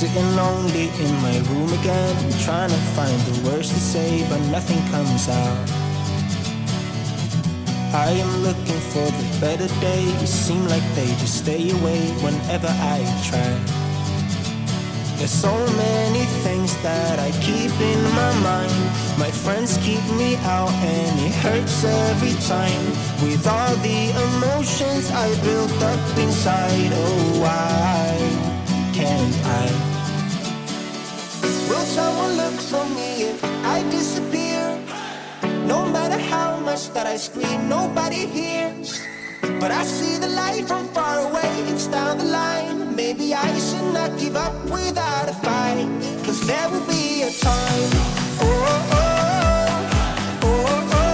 Sitting lonely in my room again, trying to find the words to say, but nothing comes out. I am looking for the better days, seem like they just stay away whenever I try. There's so many things that I keep in my mind. My friends keep me out and it hurts every time. With all the emotions I built up inside, oh why can't I? Will someone look for me if I disappear? No matter how much that I scream, nobody hears. But I see the light from far away, it's down the line. Maybe I should not give up without a fight, 'cause there will be a time. Oh, oh, oh, oh, oh,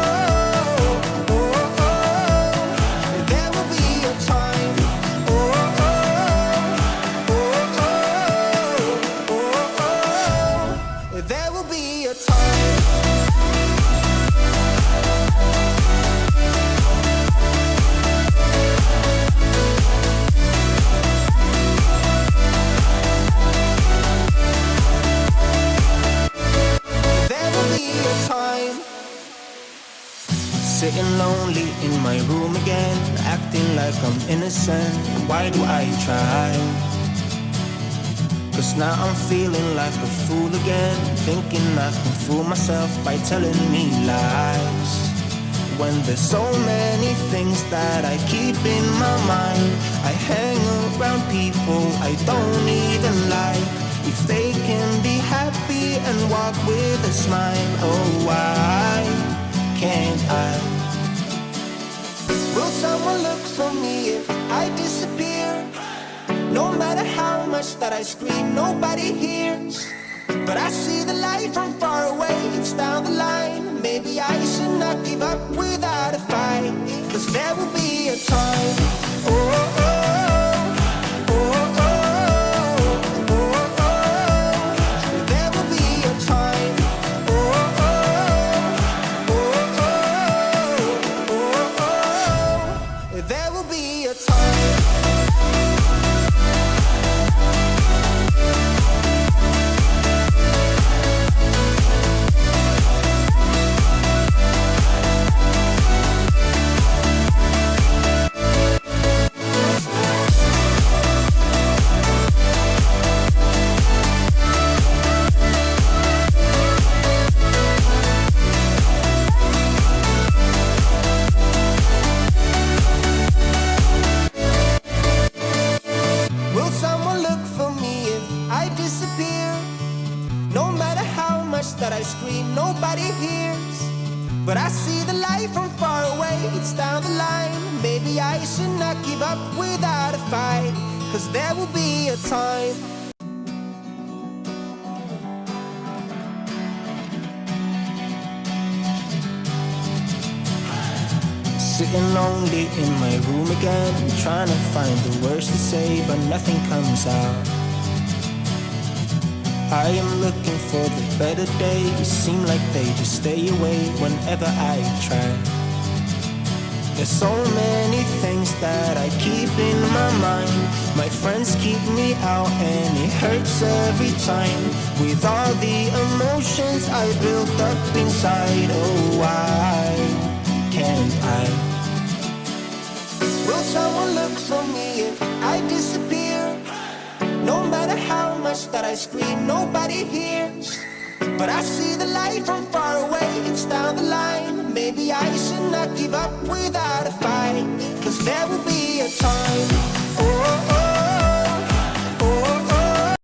oh, oh. There will be a time. Oh, oh, oh, oh, oh, oh. There will be a time. Sitting lonely in my room again, acting like I'm innocent. Why do I try? 'Cause now I'm feeling like a fool again, thinking I can fool myself by telling me lies. When there's so many things that I keep in my mind, I hang around people I don't even like. If they can be happy and walk with a smile, oh why can't I? Will someone look for me if I disappear? No matter how much that I scream, nobody hears. But I see the light from far away, it's down the line. Maybe I should not give up without a fight, 'cause there will be a time. Oh, oh, oh, oh, oh, oh, oh. There will be a time. Oh, oh, oh, oh, oh, oh. There will be a time. That I scream, nobody hears. But I see the light from far away, it's down the line. Maybe I should not give up without a fight, 'cause there will be a time. Sitting lonely in my room again, trying to find the words to say, but nothing comes out. I am looking for the better days, seem like they just stay away whenever I try. There's so many things that I keep in my mind. My friends keep me out and it hurts every time. With all the emotions I built up inside, oh why can't I? Will someone look for me if I disappear? No matter how much that I scream, nobody hears. But I see the light from far away, it's down the line. Maybe I should not give up without a fight, 'cause there will be a time.